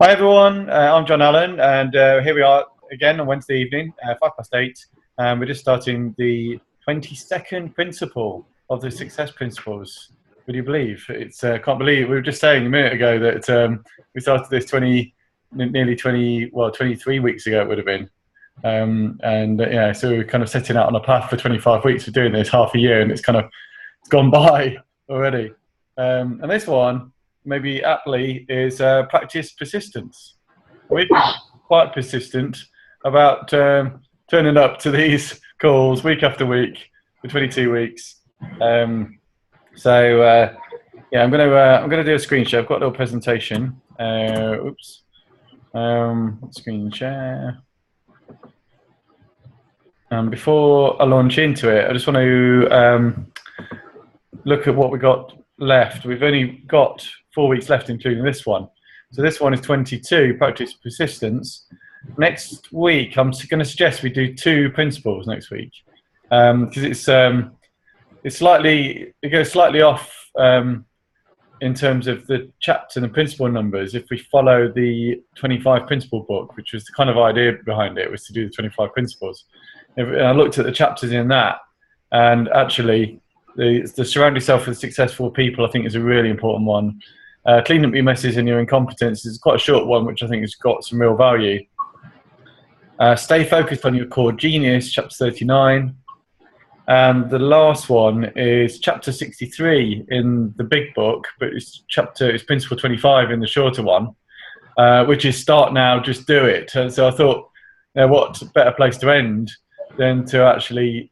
Hi everyone, I'm John Allen, and here we are again on Wednesday evening, 8:05. We're just starting the 22nd principle of the success principles. Would you believe? It's can't believe we were just saying a minute ago that we started this 23 weeks ago. It would have been, yeah. So we're kind of setting out on a path for 25 weeks of doing this, half a year, and it's gone by already. And this one, maybe aptly, is practice persistence. We've been quite persistent about turning up to these calls week after week for 22 weeks. Yeah, I'm gonna do a screen share. I've got a little presentation. Oops. Screen share. Before I launch into it, I just want to look at what we got left. We've only got 4 weeks left, including this one. So this one is 22, practice persistence. Next week, I'm going to suggest we do 2 principles next week, because it goes slightly off in terms of the chapter and the principle numbers. If we follow the 25 principle book, which was the kind of idea behind it, was to do the 25 principles. And I looked at the chapters in that, and actually, the surround yourself with successful people, I think, is a really important one. Clean up your messes and your incompetence is quite a short one, which I think has got some real value. Stay focused on your core genius, chapter 39. And the last one is chapter 63 in the big book, but it's principle 25 in the shorter one, which is start now, just do it. And so I thought, what better place to end than to actually,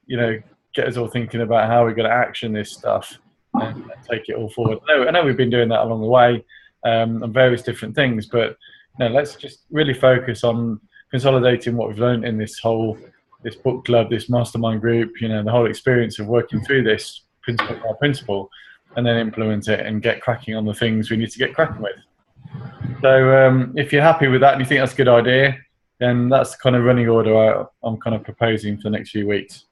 get us all thinking about how we're going to action this stuff and take it all forward. I know we've been doing that along the way on various different things, but let's just really focus on consolidating what we've learned in this book club, this mastermind group, the whole experience of working through this principle, and then implement it and get cracking on the things we need to get cracking with. So if you're happy with that and you think that's a good idea, then that's the kind of running order I'm kind of proposing for the next few weeks.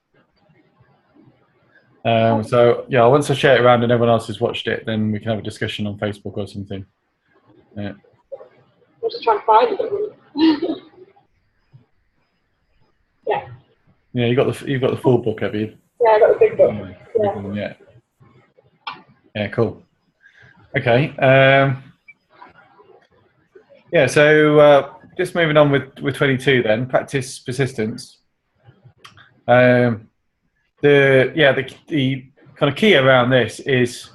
So yeah, once I share it around and everyone else has watched it, then we can have a discussion on Facebook or something. Yeah. I'm just trying to find it. Yeah. Yeah, you've got the full book, have you? Yeah, I got the big book. Yeah. Yeah, cool. Okay. Yeah. So just moving on with 22 then, practice persistence. The kind of key around this is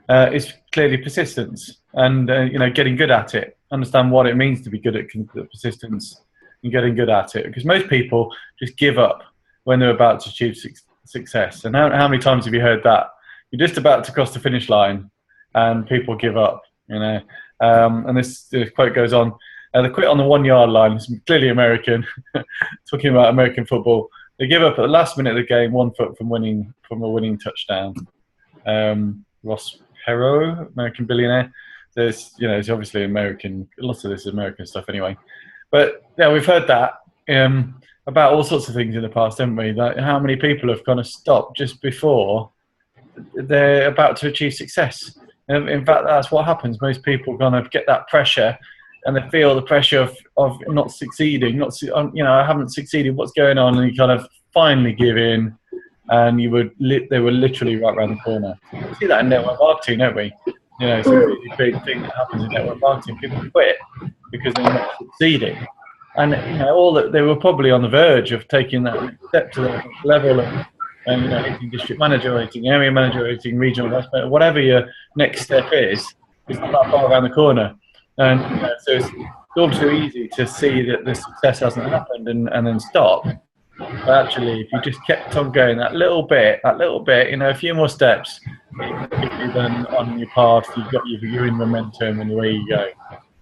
clearly persistence and getting good at it. Understand what it means to be good at persistence and getting good at it, because most people just give up when they're about to achieve success. And how many times have you heard that? You're just about to cross the finish line and people give up, and this quote goes on, they quit on the 1 yard line. It's clearly American, talking about American football. They give up at the last minute of the game, 1 foot from a winning touchdown. Ross Perot, American billionaire. There's it's obviously American. Lots of this is American stuff anyway. But yeah, we've heard that about all sorts of things in the past, haven't we? That how many people have kind of stopped just before they're about to achieve success. In fact, that's what happens. Most people kind of get that pressure, and they feel the pressure of not succeeding. I haven't succeeded. What's going on? And you kind of finally give in, and they were literally right around the corner. We see that in network marketing, don't we? It's a really big thing that happens in network marketing. People quit because they're not succeeding, and they were probably on the verge of taking that step to the next level of, hitting district manager, hitting area manager, hitting regional vice president, whatever your next step is not that far around the corner. And so it's all too easy to see that the success hasn't happened and then stop. But actually, if you just kept on going that little bit, a few more steps, you're then on your path. You're in momentum and away you go.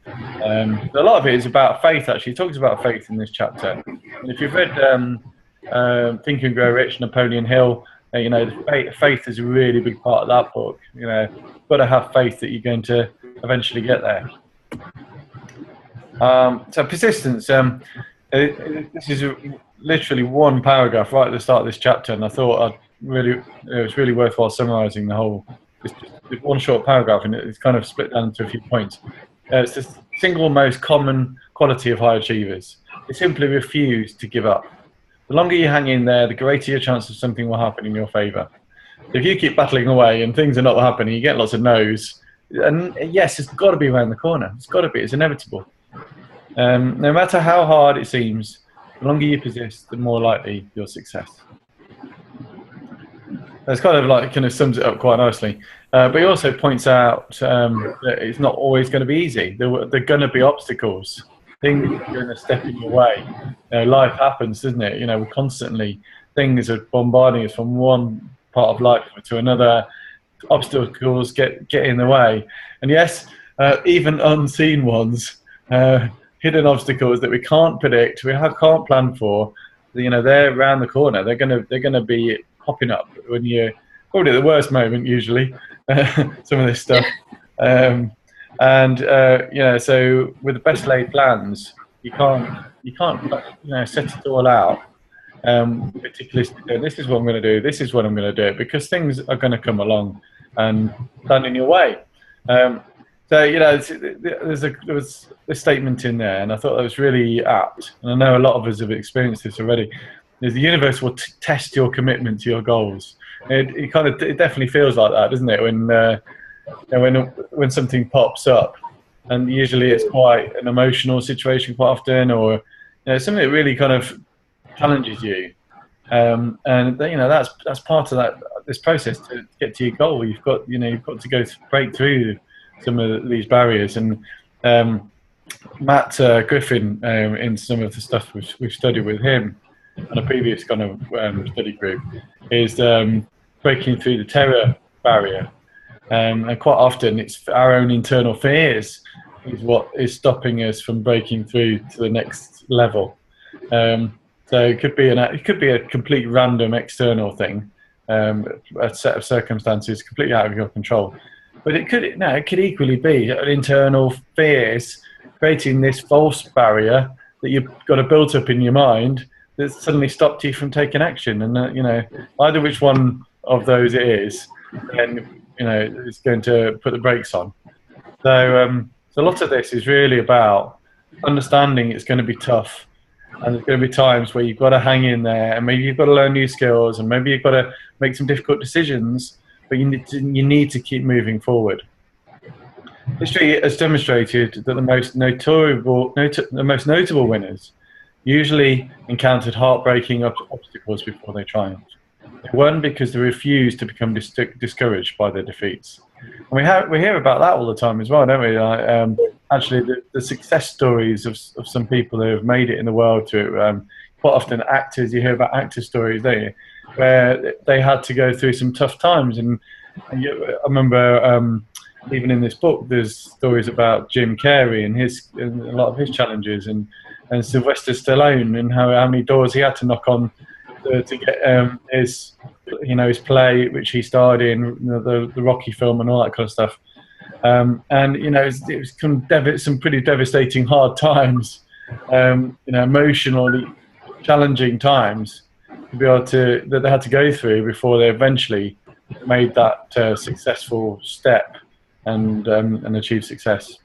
A lot of it is about faith. Actually, he talks about faith in this chapter. And if you've read Think and Grow Rich, Napoleon Hill, faith is a really big part of that book. You've got to have faith that you're going to eventually get there. So persistence. This is literally one paragraph right at the start of this chapter, and I thought it was really worthwhile summarising the whole. It's just one short paragraph, and it's kind of split down into a few points. It's the single most common quality of high achievers. They simply refuse to give up. The longer you hang in there, the greater your chance of something will happen in your favour. If you keep battling away and things are not happening, you get lots of no's. And yes, it's got to be around the corner. It's got to be. It's inevitable. No matter how hard it seems, the longer you persist, the more likely your success. It's kind of sums it up quite nicely. But he also points out that it's not always going to be easy. There are going to be obstacles. Things are going to step in your way. Life happens, doesn't it? We're constantly, things are bombarding us from one part of life to another. Obstacles get in the way. And yes, even unseen ones, hidden obstacles that we can't predict, can't plan for, they're around the corner. They're gonna be popping up when you're probably at the worst moment usually. Some of this stuff. So with the best laid plans, you can't set it all out. Meticulously, this is what I'm going to do. This is what I'm going to do, because things are going to come along and stand in your way. There was this statement in there, and I thought that was really apt. And I know a lot of us have experienced this already. Is the universe will test your commitment to your goals. It definitely feels like that, doesn't it? When something pops up, and usually it's quite an emotional situation quite often, or something that really kind of challenges you, and that's part of this process to get to your goal. You've got to break through some of these barriers. And Matt Griffin, in some of the stuff we've studied with him on a previous kind of study group, is breaking through the terror barrier, and quite often it's our own internal fears is what is stopping us from breaking through to the next level. So it could be a complete random external thing, a set of circumstances completely out of your control. But it could equally be an internal fears creating this false barrier that you've got to build up in your mind that's suddenly stopped you from taking action. And either which one of those it is, then it's going to put the brakes on. So a lot of this is really about understanding it's going to be tough. And there's going to be times where you've got to hang in there, and maybe you've got to learn new skills, and maybe you've got to make some difficult decisions, but you need to keep moving forward. History has demonstrated that the most notable winners usually encountered heartbreaking obstacles before they triumphed. They won because they refused to become discouraged by their defeats. And we hear about that all the time as well, don't we? Actually, the success stories of some people who have made it in the world, quite often actors, you hear about actor stories, don't you, where they had to go through some tough times. And I remember even in this book, there's stories about Jim Carrey and a lot of his challenges, and Sylvester Stallone, and how many doors he had to knock on to get his play, which he starred in, the Rocky film and all that kind of stuff. It was some pretty devastating, hard times, emotionally challenging times that they had to go through before they eventually made that successful step and achieved success.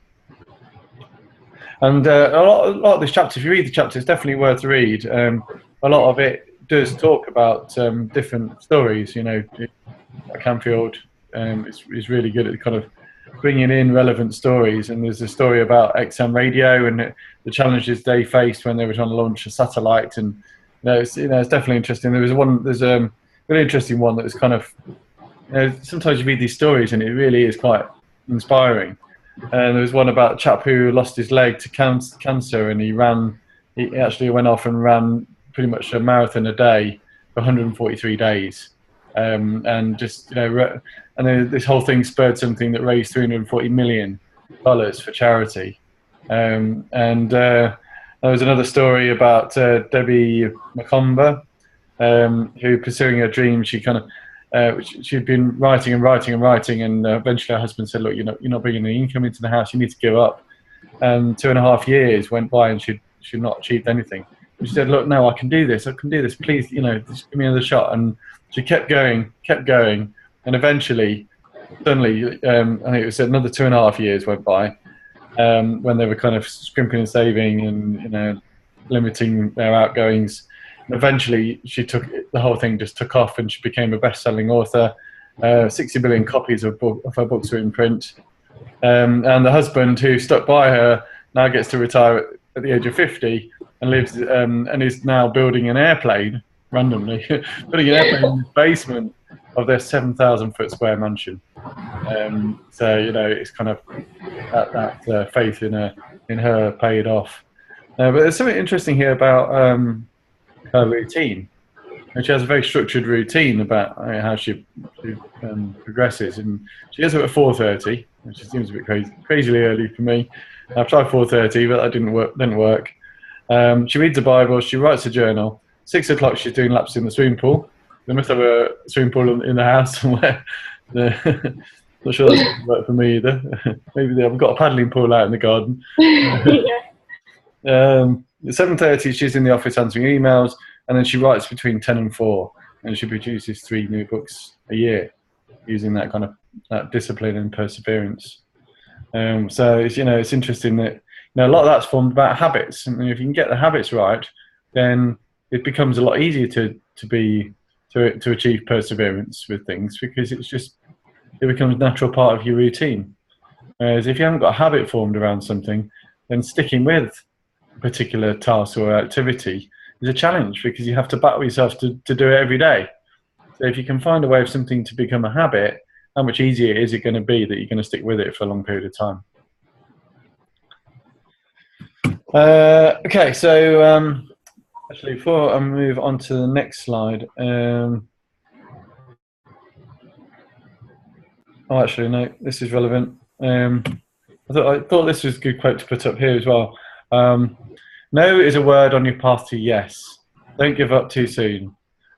And a lot of this chapter, if you read the chapter, it's definitely worth to read. A lot of it does talk about different stories. Canfield is really good at kind of bringing in relevant stories. And there's a story about XM Radio and the challenges they faced when they were trying to launch a satellite. And it's definitely interesting. There's a really interesting one that was kind of, sometimes you read these stories and it really is quite inspiring. And there was one about a chap who lost his leg to cancer, and he actually went off and ran pretty much a marathon a day for 143 days. And then this whole thing spurred something that raised $340 million for charity. There was another story about Debbie McComber, who, pursuing her dream, she'd been writing, and eventually her husband said, "Look, you're not bringing any income into the house. You need to give up." And 2.5 years went by, and she'd not achieved anything. She said, "Look, no, I can do this. Please, just give me another shot." And she kept going, and eventually, suddenly, I think it was another 2.5 years went by, when they were kind of scrimping and saving and, you know, limiting their outgoings. And eventually, the whole thing just took off, and she became a best-selling author. 60 million copies of her books were in print. And the husband who stuck by her now gets to retire at the age of 50 and lives and is now building an airplane randomly, building an airplane in the basement of their 7,000-foot square mansion. So, you know, it's kind of that faith in her paid off. But there's something interesting here about her routine. And she has a very structured routine about how she progresses. And she gets up at 4:30, which seems a bit crazily early for me. I've tried 4:30, but that didn't work. She reads the Bible. She writes a journal. 6 o'clock, she's doing laps in the swimming pool. They must have a swimming pool in the house somewhere. Not sure that's going to work for me either. Maybe they haven't got a paddling pool out in the garden. 7:30, she's in the office answering emails, and then she writes between 10 and 4, and she produces 3 new books a year using that kind of that discipline and perseverance. So it's, you know, it's interesting that, you know, a lot of that's formed about habits, and if you can get the habits right, then it becomes a lot easier to achieve perseverance with things, because it becomes a natural part of your routine. Whereas if you haven't got a habit formed around something, then sticking with a particular task or activity is a challenge, because you have to battle yourself to do it every day. So if you can find a way of something to become a habit, how much easier is it going to be that you're going to stick with it for a long period of time? Okay, so actually, before I move on to the next slide, oh, actually, no, this is relevant. I thought this was a good quote to put up here as well. No is a word on your path to yes. Don't give up too soon.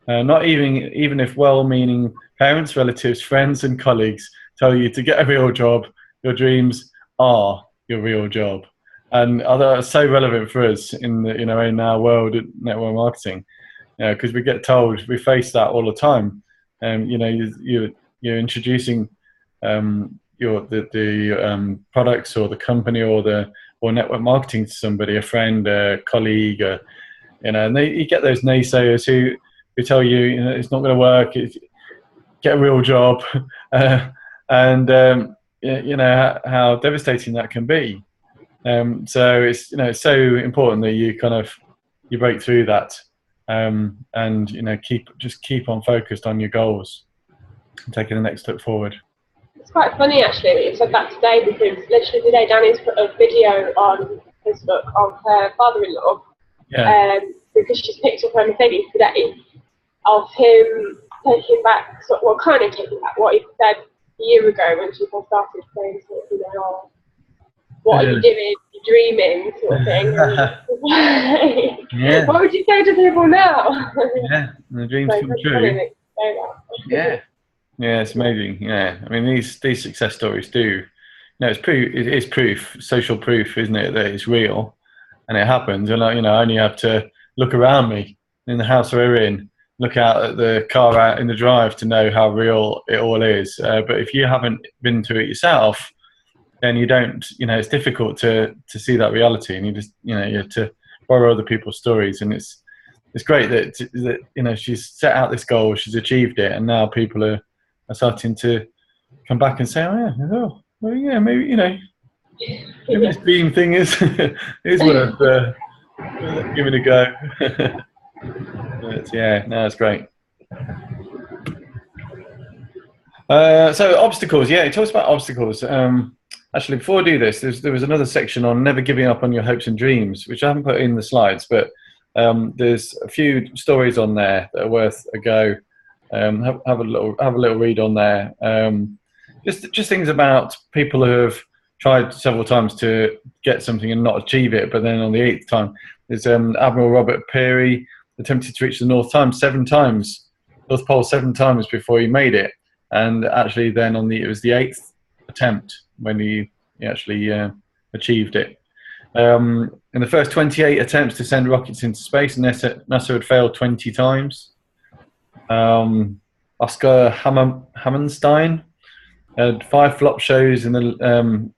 Not even if well-meaning parents, relatives, friends, and colleagues tell you to get a real job, your dreams are your real job. And although it's so relevant for us in the, you know, in our world at network marketing, you know, because we get told, we face that all the time. You know, you're introducing the products or the company or network marketing to somebody, a friend, a colleague, you know, and you get those naysayers who tell you, you know, it's not going to work, get a real job, and you know how devastating that can be. So it's, you know, it's so important that you break through that, and, you know, keep on focused on your goals and taking the next step forward. It's quite funny actually that you said that today, because literally today Danny's put a video on Facebook of her father-in-law, because she's picked up her Mercedes today, of him taking back, kind of taking back what he said a year ago when she first started saying, sort of, you know, oh, what are you doing? You're dreaming, sort of thing. Yeah. What would you say to people now? Yeah, the dreams come true. Yeah. Yeah, it's amazing. Yeah, I mean, these success stories do. You know, it's proof. It is proof, social proof, isn't it, that it's real, and it happens. And I only have to look around me in the house we're in, look out at the car out in the drive to know how real it all is. But if you haven't been to it yourself, then you don't. You know, it's difficult to see that reality, and you just, you know, you have to borrow other people's stories. And it's great that you know, she's set out this goal, she's achieved it, and now people are starting to come back and say, well, yeah, maybe, you know, maybe this dream thing is worth giving a go. But yeah, no, it's great. So obstacles, yeah, it talks about obstacles. Actually, before I do this, there was another section on never giving up on your hopes and dreams, which I haven't put in the slides, but there's a few stories on there that are worth a go. Have a little read on there. Just things about people who have tried several times to get something and not achieve it, but then on the 8th time, there's Admiral Robert Peary attempted to reach the North Pole 7 times before he made it, and actually then it was the 8th attempt when he actually achieved it. In the first 28 attempts to send rockets into space, NASA had failed 20 times. Oscar Hammerstein had 5 flop shows in the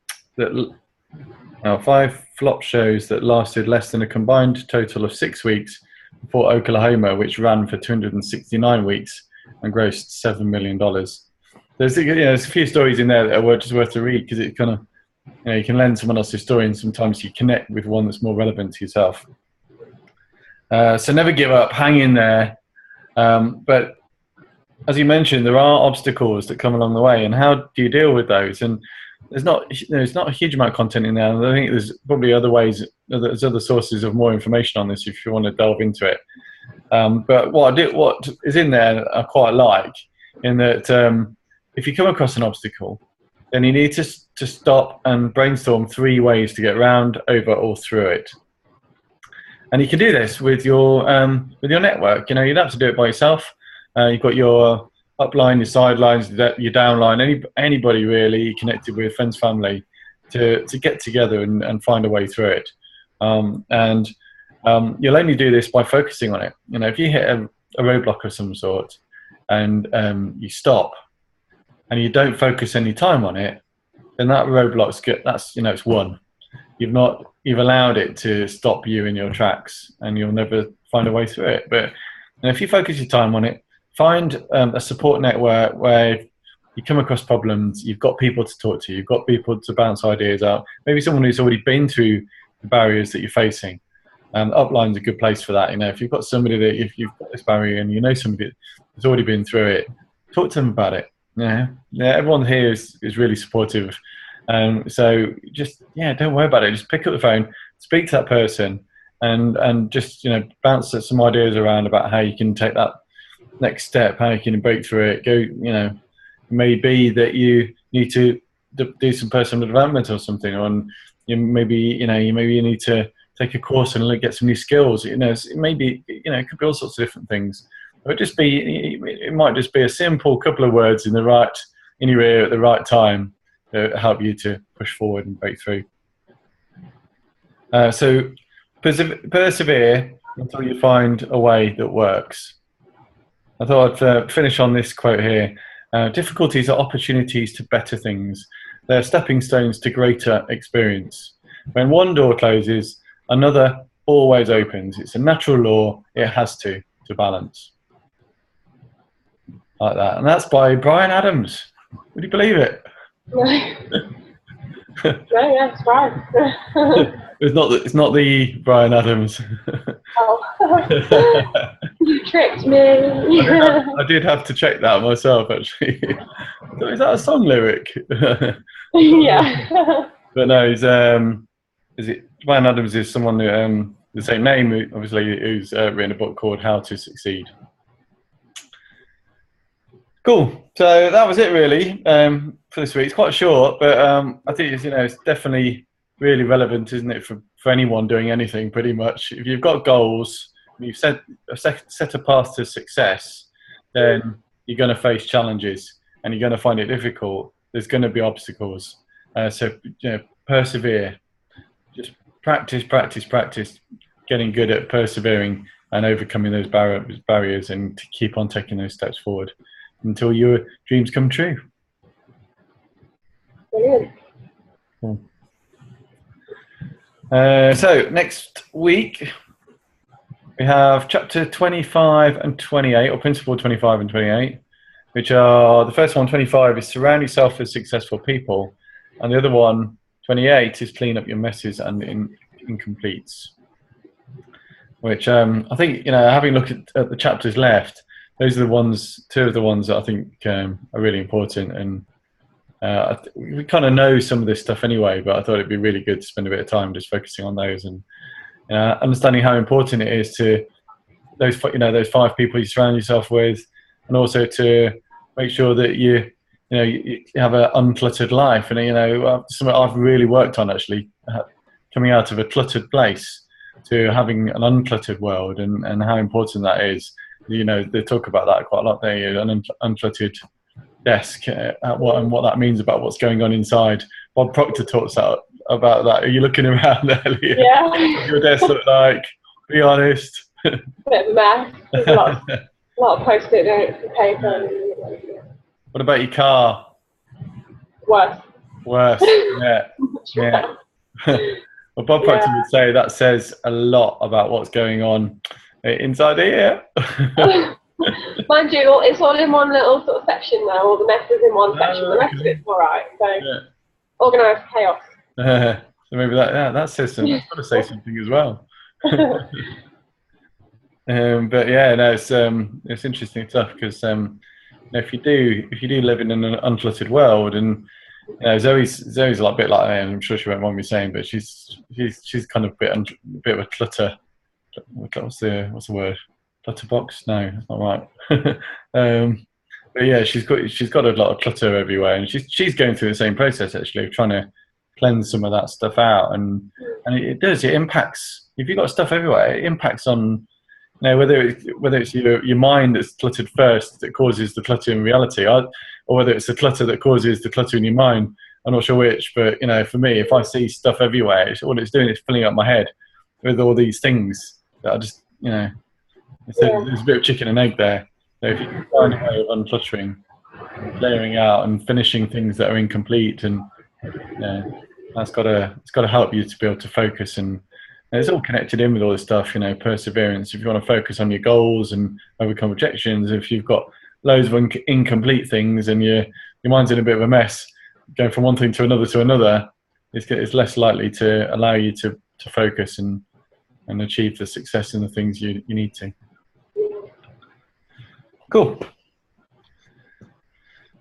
Now, 5 flop shows that lasted less than a combined total of 6 weeks before Oklahoma, which ran for 269 weeks and grossed $7 million. There's a few stories in there that are just worth to read, because it kind of, you can learn someone else's story, and sometimes you connect with one that's more relevant to yourself. So never give up, hang in there. But as you mentioned, there are obstacles that come along the way, and how do you deal with those? And there's not a huge amount of content in there, and I think there's probably other ways, there's other sources of more information on this if you want to delve into it. But what is in there I quite like, in that if you come across an obstacle, then you need to stop and brainstorm 3 ways to get around, over, or through it. And you can do this with your network. You don't have to do it by yourself. You've got your upline, your sidelines, your downline, anybody really connected with, friends, family, to get together and find a way through it. And you'll only do this by focusing on it. If you hit a roadblock of some sort, and you stop, and you don't focus any time on it, then that roadblock's good. That's it's won. You've allowed it to stop you in your tracks, and you'll never find a way through it. But if you focus your time on it, find a support network where you come across problems, you've got people to talk to, you've got people to bounce ideas out. Maybe someone who's already been through the barriers that you're facing. Upline's a good place for that. If you've got somebody that, if you've got this barrier and somebody that's already been through it, talk to them about it. Everyone here is really supportive. So just don't worry about it. Just pick up the phone, speak to that person, and just bounce some ideas around about how you can take that next step, how you can break through it. Go, maybe that you need to do some personal development or something, or maybe you need to take a course and get some new skills. It could be all sorts of different things. It might just be a simple couple of words in your ear at the right time to help you to push forward and break through. So persevere until you find a way that works. I thought I'd finish on this quote here. Difficulties are opportunities to better things. They're stepping stones to greater experience. When one door closes, another always opens. It's a natural law. It has to balance. Like that. And that's by Bryan Adams. Would you believe it? No. It's fine. It's not the Bryan Adams. Oh. You tricked me. I did have to check that myself, actually. Is that a song lyric? Yeah. But no, Bryan Adams is someone who, the same name, obviously, who's written a book called How to Succeed. Cool. So that was it, really, for this week. It's quite short, but I think it's definitely really relevant, isn't it, for anyone doing anything, pretty much. If you've got goals, and you've set a path to success, then you're going to face challenges, and you're going to find it difficult. There's going to be obstacles. So persevere. Just practice, getting good at persevering and overcoming those barriers, and to keep on taking those steps forward until your dreams come true. Brilliant. Cool. So next week we have chapter 25 and 28, or principle 25 and 28, which are, the first one, 25, is surround yourself with successful people, and the other one, 28, is clean up your messes and incompletes. Which I think, having looked at the chapters left, those are two of the ones that I think are really important. And we kind of know some of this stuff anyway, but I thought it'd be really good to spend a bit of time just focusing on those, and understanding how important it is to those 5 people you surround yourself with, and also to make sure that you have an uncluttered life. And something I've really worked on, actually, coming out of a cluttered place to having an uncluttered world, and how important that is. They talk about that quite a lot. An uncluttered desk, and what that means about what's going on inside. Bob Proctor talks about that. Are you looking around earlier? Yeah. What's your desk look like? Be honest. Bit of a mess. There's a lot of post-it notes and paper. What about your car? Worse. Yeah. Well, Bob Proctor would say that says a lot about what's going on inside here. Mind you, it's all in one little sort of section now. All the mess is in one section. The rest of it's all right. So organised chaos. So maybe that says something. That's got to say something as well. But yeah, no, it's interesting stuff because if you do live in an uncluttered world, and Zoe's a lot bit like that, and I'm sure she won't mind me saying, but she's kind of a bit of a clutter. What's the word? Clutterbox? No, that's not right. But yeah, she's got a lot of clutter everywhere, and she's going through the same process actually, of trying to cleanse some of that stuff out, and it impacts. If you've got stuff everywhere, it impacts on whether it's your mind that's cluttered first that causes the clutter in reality, or whether it's the clutter that causes the clutter in your mind. I'm not sure which, but for me, if I see stuff everywhere, all it's doing is filling up my head with all these things that I just there's a bit of chicken and egg there. So if you can find a way of uncluttering, and clearing out, and finishing things that are incomplete, and it's got to help you to be able to focus, and it's all connected in with all this stuff. Perseverance. If you want to focus on your goals and overcome rejections, if you've got loads of incomplete things and your mind's in a bit of a mess, going from one thing to another, it's less likely to allow you to focus and achieve the success in the things you need to. Cool.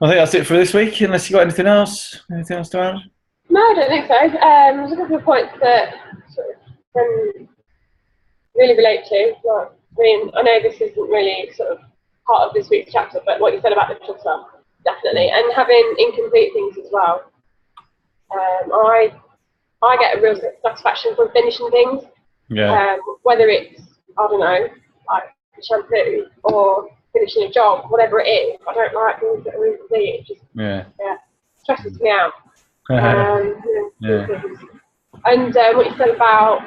I think that's it for this week, unless you got anything else to add? No, I don't think so. There's a couple of points that sort of can really relate to. I know this isn't really sort of part of this week's chapter, but what you said about the clutter, definitely, and having incomplete things as well. I get a real satisfaction from finishing things. Yeah. Whether it's, I don't know, like shampoo or finishing a job, whatever it is. I don't like things that are incomplete. It just stresses me out. And what you said about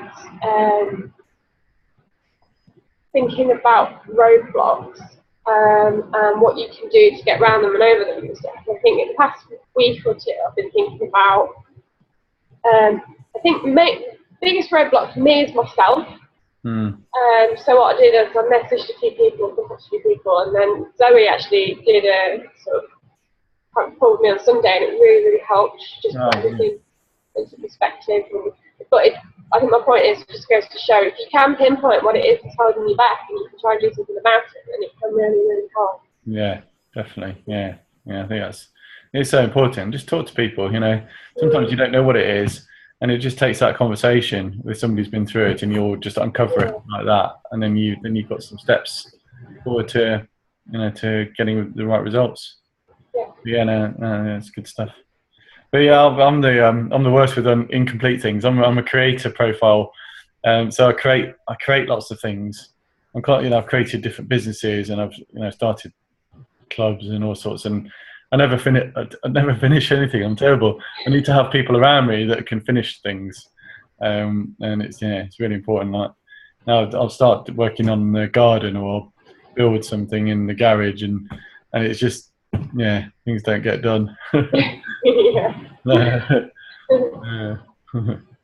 thinking about roadblocks and what you can do to get around them and over them and stuff. I think in the past week or two, I've been thinking about. I think biggest roadblock for me is myself. So what I did is I messaged a few people, and then Zoe actually did a sort of called me on Sunday, and it really, really helped just put everything into perspective. But I think my point is just goes to show, if you can pinpoint what it is that's holding you back, and you can try and do something about it, then it can really, really help. Yeah, definitely. Yeah, I think it's so important. Just talk to people. Sometimes you don't know what it is. And it just takes that conversation with somebody who's been through it, and you'll just uncover it like that, and then you've got some steps forward to getting the right results. No, it's good stuff. But yeah, I'm the worst with incomplete things. I'm a creator profile, so I create lots of things. I've created different businesses, and I've started clubs and all sorts, and I never finish anything. I'm terrible. I need to have people around me that can finish things, and it's really important. Now I'll start working on the garden or build something in the garage, and it's just things don't get done.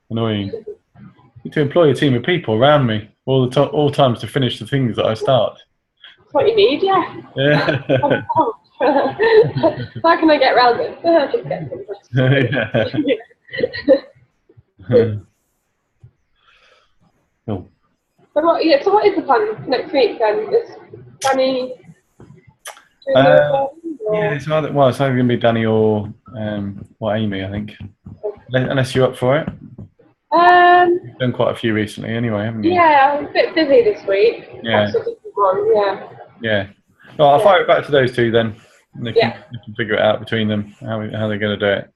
Annoying. I need to employ a team of people around me all times to finish the things that I start. That's what you need, yeah. How can I get around it? Just get some. Cool. So what is the plan next week then? Is Danny it's either going to be Danny or Amy, I think. Unless you're up for it. You've done quite a few recently anyway, haven't you? Yeah, I'm a bit busy this week. Yeah. Yeah. Well, I'll fire it back to those two then. And they can figure it out between them how they're going to do it.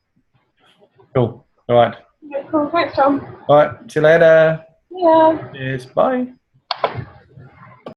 Cool. All right. Yeah, cool. Thanks, Tom. All right. See you later. Yeah. Cheers. Bye.